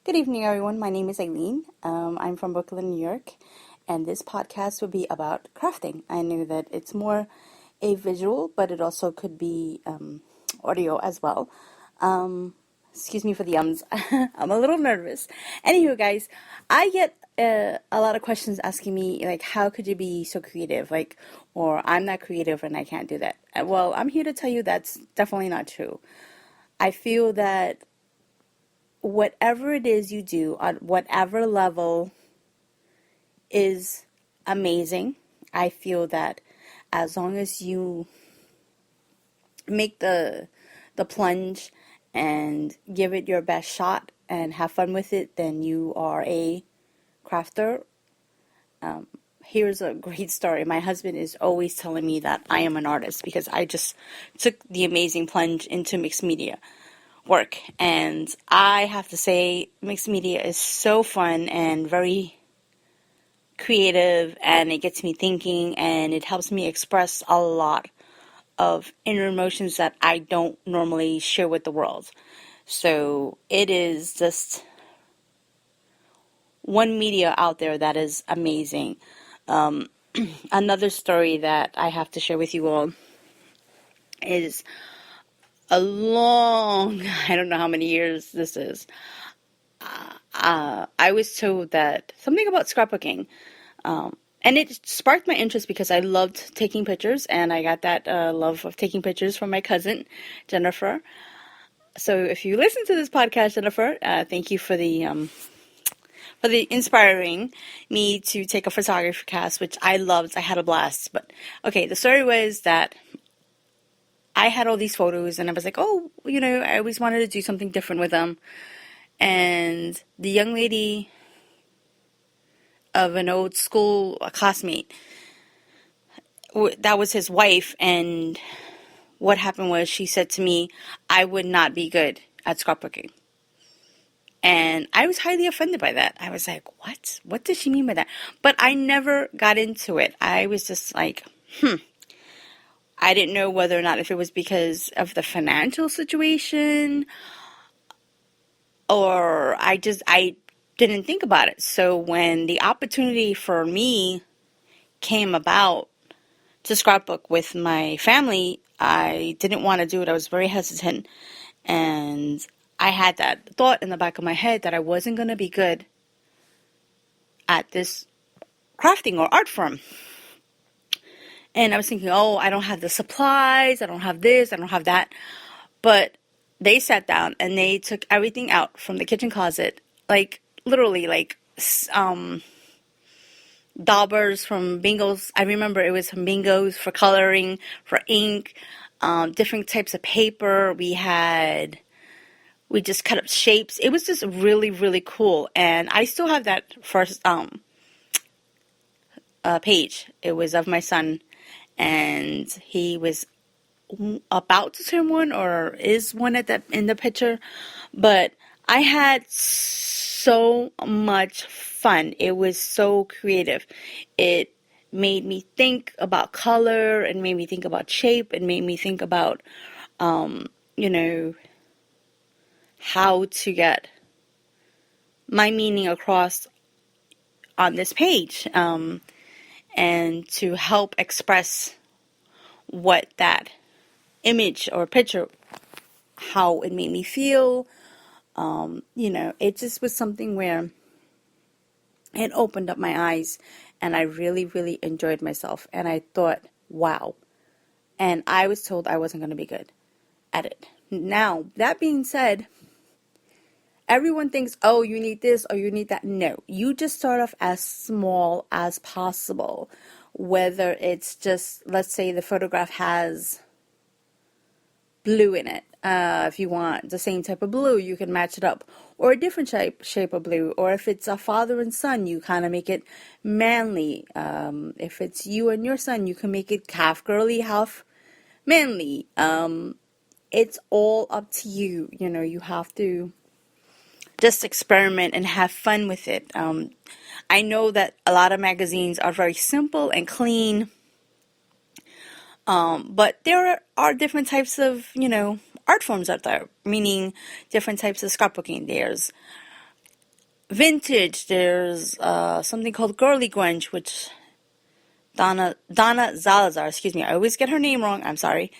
Good evening, everyone. My name is Aileen. I'm from Brooklyn, New York, and this podcast will be about crafting. I know that it's more a visual, but it also could be audio as well. Excuse me for the ums. I'm a little nervous. Anywho, guys, I get a lot of questions asking me, like, how could you be so creative? Like, or I'm not creative and I can't do that. Well, I'm here to tell you that's definitely not true. I feel that whatever it is you do on whatever level is amazing. I feel that as long as you make the plunge and give it your best shot and have fun with it, then you are a crafter. Here's a great story. My husband is always telling me that I am an artist because I just took the amazing plunge into mixed media work, and I have to say mixed media is so fun and very creative, and it gets me thinking, and it helps me express a lot of inner emotions that I don't normally share with the world. So it is just one media out there that is amazing. Another story that I have to share with you all is a long, I don't know how many years this is. I was told that something about scrapbooking. And it sparked my interest because I loved taking pictures, and I got that love of taking pictures from my cousin, Jennifer. So if you listen to this podcast, Jennifer, thank you for the inspiring me to take a photography class, which I loved. I had a blast. But okay, the story was that I had all these photos, and I was like, oh, I always wanted to do something different with them. And the young lady of an old school classmate, that was his wife, and what happened was she said to me, I would not be good at scrapbooking. And I was highly offended by that. I was like, what? What does she mean by that? But I never got into it. I was just like, I didn't know whether or not if it was because of the financial situation, or I didn't think about it. So when the opportunity for me came about to scrapbook with my family, I didn't want to do it. I was very hesitant, and I had that thought in the back of my head that I wasn't going to be good at this crafting or art form. And I was thinking, oh, I don't have the supplies, I don't have this, I don't have that. But they sat down and they took everything out from the kitchen closet, like literally like daubers from bingos. I remember it was from bingos for coloring, for ink, different types of paper. We just cut up shapes. It was just really, really cool. And I still have that first page. It was of my son, and he was about to turn one, or is one in the picture. But I had so much fun. It was so creative. It made me think about color, and made me think about shape, and made me think about how to get my meaning across on this page, and to help express what that image or picture, how it made me feel. It just was something where it opened up my eyes, and I really, really enjoyed myself. And I thought, wow. And I was told I wasn't going to be good at it. Now, that being said, everyone thinks, oh, you need this or you need that. No, you just start off as small as possible. Whether it's just, let's say the photograph has blue in it. If you want the same type of blue, you can match it up. Or a different shape of blue. Or if it's a father and son, you kind of make it manly. If it's you and your son, you can make it half girly, half manly. It's all up to you. You have to just experiment and have fun with it. I know that a lot of magazines are very simple and clean, but there are different types of, art forms out there, meaning different types of scrapbooking. There's vintage. There's something called girly grunge, which Donna Zalazar, excuse me, I always get her name wrong. I'm sorry.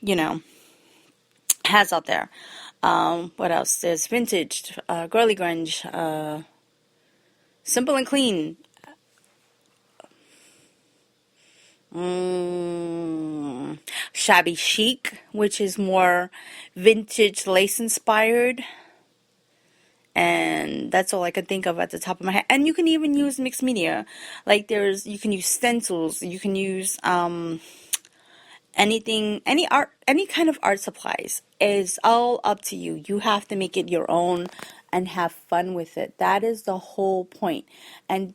You know, has out there. What else? There's vintage, girly grunge, simple and clean. Shabby chic, which is more vintage lace inspired. And that's all I can think of at the top of my head. And you can even use mixed media. Like you can use stencils, you can use anything, any art, any kind of art supplies is all up to you. You have to make it your own and have fun with it. That is the whole point. And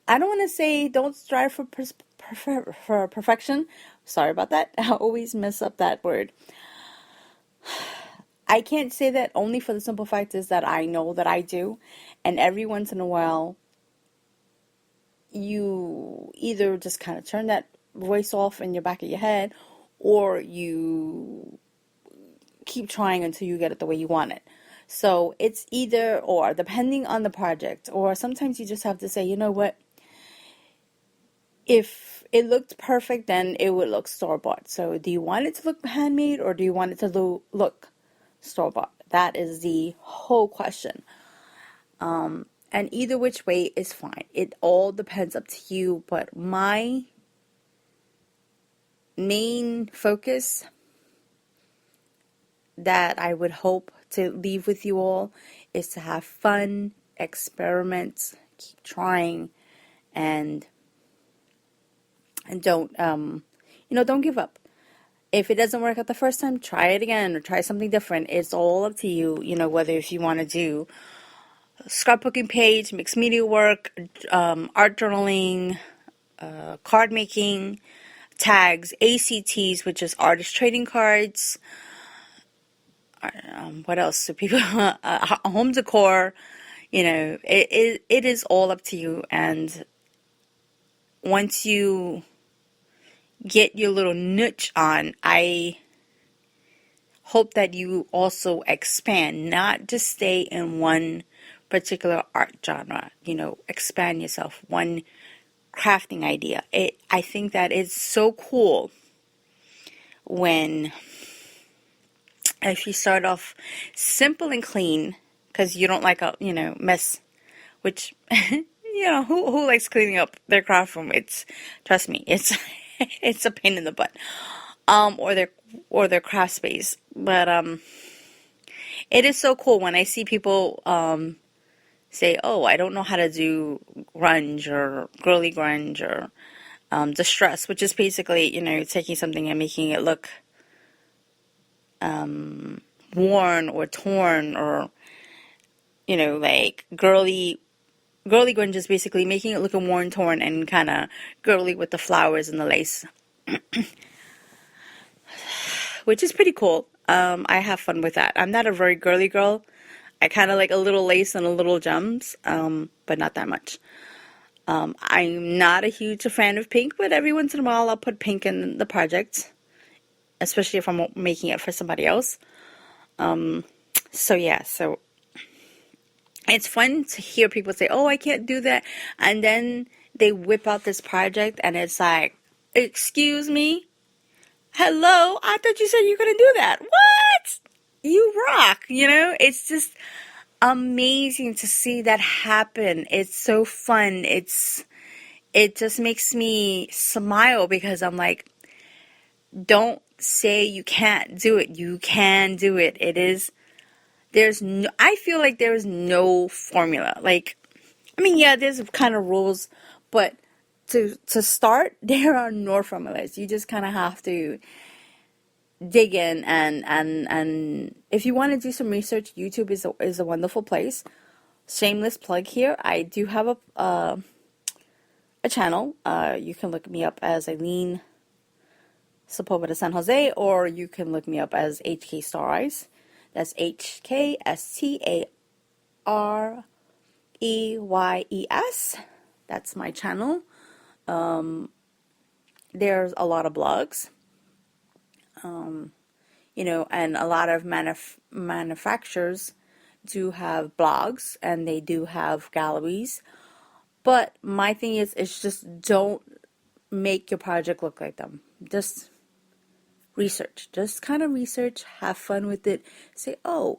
I don't want to say don't strive for perfection. Sorry about that. I always mess up that word. I can't say that only for the simple fact is that I know that I do. And every once in a while, you either just kind of turn that voice off in your back of your head, or you keep trying until you get it the way you want it. So it's either or, depending on the project. Or sometimes you just have to say, you know what? If it looked perfect, then it would look store-bought. So do you want it to look handmade, or do you want it to look store-bought? That is the whole question. And either which way is fine. It all depends up to you. But my main focus that I would hope to leave with you all is to have fun, experiment, keep trying, and don't don't give up. If it doesn't work out the first time, try it again or try something different. It's all up to you, whether if you want to do scrapbooking page, mixed media work, art journaling, card making, tags, ACTs, which is artist trading cards. What else? So people, home decor. It is all up to you. And once you get your little niche on, I hope that you also expand, not just stay in one particular art genre. Expand yourself. One crafting idea. I think that it's so cool when, if you start off simple and clean, because you don't like a mess, which who likes cleaning up their craft room? Trust me, it's it's a pain in the butt, or their craft space. But it is so cool when I see people say, oh, I don't know how to do grunge or girly grunge or distress, which is basically, taking something and making it look worn or torn, or, like girly grunge is basically making it look worn, torn, and kind of girly with the flowers and the lace, which is pretty cool. I have fun with that. I'm not a very girly girl. I kind of like a little lace and a little gems, but not that much. I'm not a huge fan of pink, but every once in a while I'll put pink in the project, especially if I'm making it for somebody else. So it's fun to hear people say, oh, I can't do that. And then they whip out this project and it's like, excuse me? Hello? I thought you said you couldn't do that. What? You rock, It's just amazing to see that happen. It's so fun. It just makes me smile because I'm like, don't say you can't do it. You can do it. I feel like there is no formula. Like, there's kind of rules, but to start, there are no formulas. You just kind of have to dig in, and if you want to do some research, YouTube is a wonderful place. Shameless plug here. I do have a channel. You can look me up as Eileen Sepulveda San Jose, or you can look me up as HK Star Eyes. That's HKSTAREYES. That's my channel. There's a lot of blogs, and a lot of manufacturers do have blogs and they do have galleries. But my thing is, it's just don't make your project look like them. Just research. Just kind of research, have fun with it. Say, oh,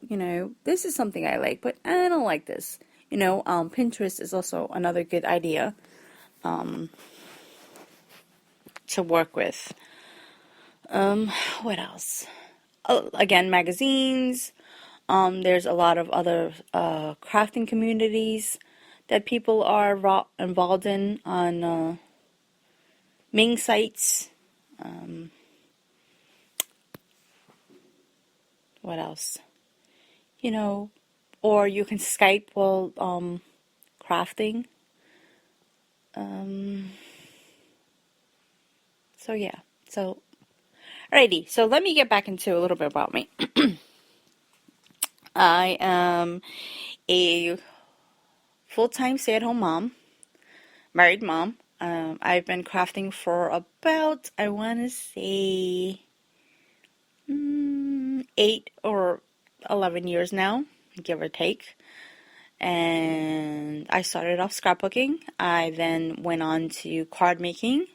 this is something I like, but I don't like this. Pinterest is also another good idea to work with. What else? Oh, again, magazines. There's a lot of other crafting communities that people are involved in on Ming sites. What else? Or you can Skype while crafting. So yeah. So, alrighty. So let me get back into a little bit about me. I am a full-time stay-at-home mom, married mom. I've been crafting for about, I want to say, 8 or 11 years now, give or take. And I started off scrapbooking. I then went on to card making,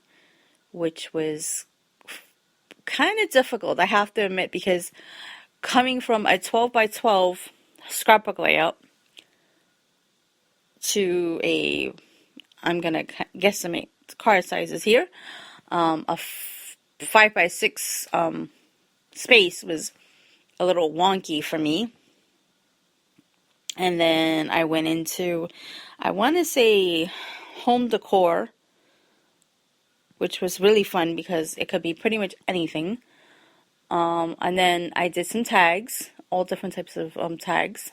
which was kind of difficult, I have to admit, because coming from a 12 by 12 scrapbook layout to I'm going to guesstimate card sizes here, a 5 by 6 space was a little wonky for me. And then I went into, I want to say, home decor, which was really fun because it could be pretty much anything. And then I did some tags, all different types of tags,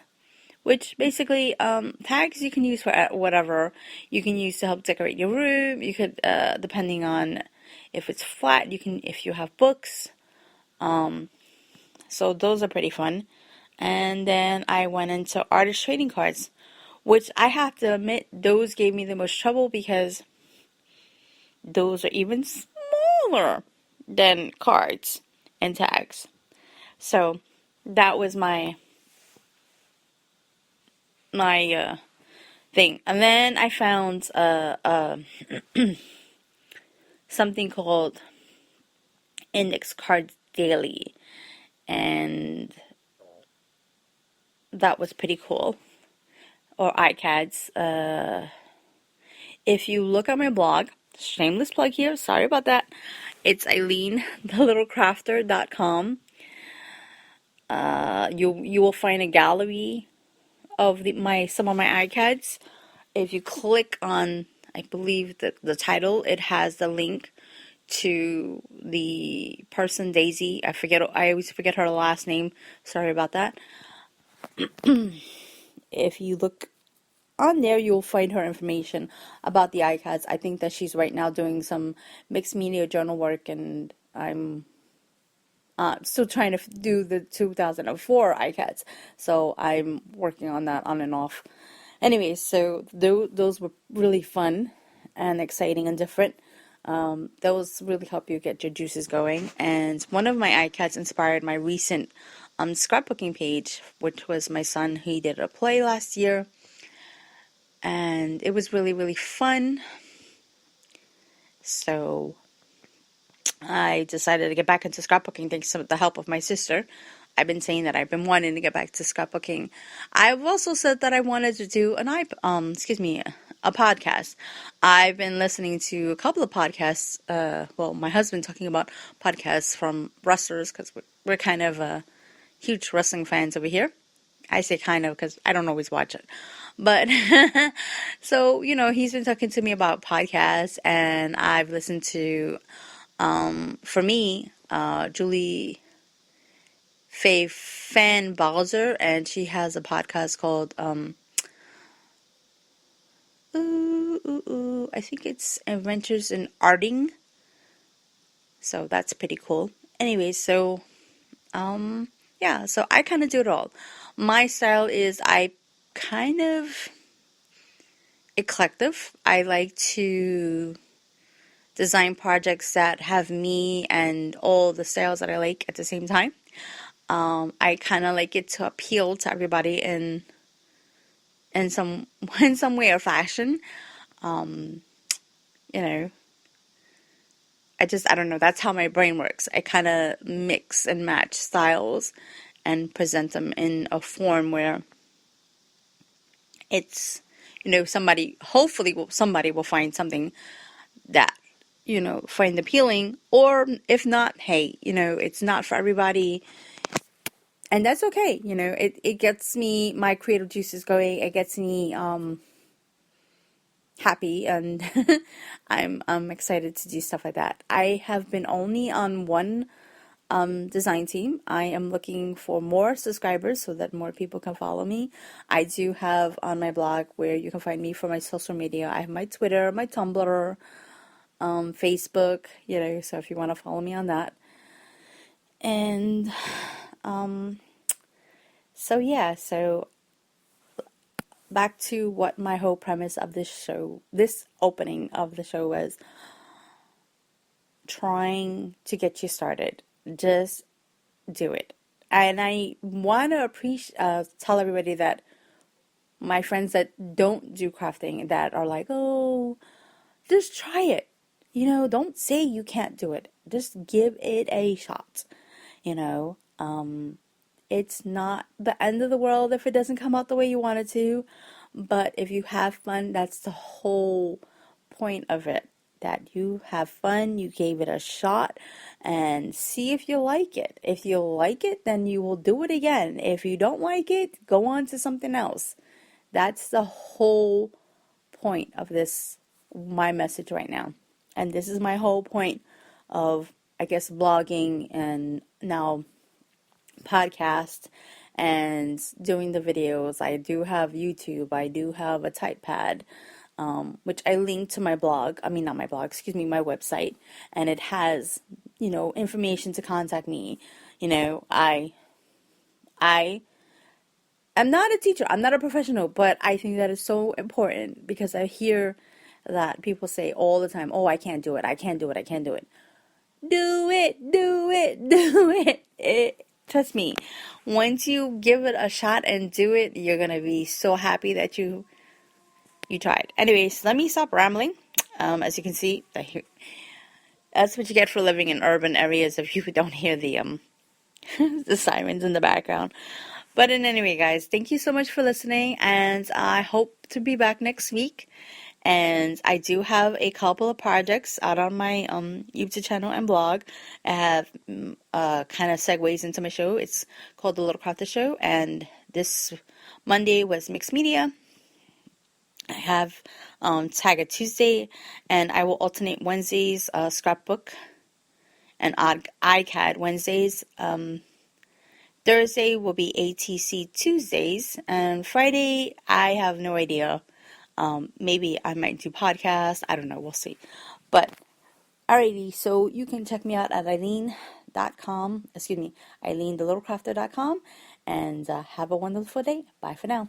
which basically tags you can use for whatever. You can use to help decorate your room. You could, depending on if it's flat, if you have books. So those are pretty fun. And then I went into artist trading cards, which I have to admit, those gave me the most trouble because those are even smaller than cards and tags. So that was my thing. And then I found something called Index Cards Daily, and that was pretty cool. Or iCads. If you look at my blog, shameless plug here, sorry about that. It's EileenTheLittleCrafter.com. You will find a gallery of some of my iCads. If you click on, I believe the title, it has the link to the person, Daisy. I always forget her last name. Sorry about that. If you look on there, you'll find her information about the iCads. I think that she's right now doing some mixed media journal work, and I'm still trying to do the 2004 iCads. So I'm working on that on and off. Anyways, so those were really fun and exciting and different. Those really help you get your juices going. And one of my iCads inspired my recent scrapbooking page, which was my son. He did a play last year, and it was really, really fun. So I decided to get back into scrapbooking thanks to the help of my sister. I've been saying that I've been wanting to get back to scrapbooking. I've also said that I wanted to do a podcast. I've been listening to a couple of podcasts. My husband talking about podcasts from wrestlers, because we're kind of huge wrestling fans over here. I say kind of because I don't always watch it. But, so, he's been talking to me about podcasts, and I've listened to, for me, Julie Faye Fan Balzer, and she has a podcast called, I think it's Adventures in Arting. So that's pretty cool. Anyway, so, yeah, so I kind of do it all. My style is I kind of eclectic. I like to design projects that have me and all the styles that I like at the same time. I kind of like it to appeal to everybody in some in some way or fashion. Um, you know, I don't know. That's how my brain works. I kind of mix and match styles and present them in a form where it's, somebody, hopefully somebody will find something that, find appealing. Or if not, hey, it's not for everybody. And that's okay. It gets me, my creative juices going. It gets me happy, and I'm excited to do stuff like that. I have been only on one design team. I am looking for more subscribers so that more people can follow me. I do have on my blog where you can find me for my social media. I have my Twitter, my Tumblr, Facebook, so if you want to follow me on that. And so back to what my whole premise of this opening of the show was: trying to get you started. Just do it. And I want to tell everybody that my friends that don't do crafting, that are like, oh, just try it. Don't say you can't do it. Just give it a shot. It's not the end of the world if it doesn't come out the way you want it to. But if you have fun, that's the whole point of it. That you have fun, you gave it a shot, and see if you like it. If you like it, then you will do it again. If you don't like it, go on to something else. That's the whole point of my message right now. And this is my whole point of, I guess, blogging and now podcast and doing the videos. I do have YouTube. I do have a typepad, which I link to my blog. I mean, not my blog, excuse me, my website. And it has, information to contact me. I am not a teacher. I'm not a professional, but I think that is so important because I hear that people say all the time, oh, I can't do it. I can't do it. I can't do it. Do it, do it, do it. Trust me, once you give it a shot and do it, you're going to be so happy that you tried. Anyways, let me stop rambling. As you can see, that's what you get for living in urban areas if you don't hear the the sirens in the background. But in any way, guys, thank you so much for listening, and I hope to be back next week. And I do have a couple of projects out on my YouTube channel and blog. I have kind of segues into my show. It's called The Little Crafter Show, and this Monday was Mixed Media. I have Tag It Tuesday, and I will alternate Wednesdays Scrapbook and iCAD Wednesdays. Thursday will be ATC Tuesdays, and Friday, I have no idea. Maybe I might do podcasts. I don't know. We'll see. But, alrighty, so you can check me out at eileenthelittlecrafter.com, and have a wonderful day. Bye for now.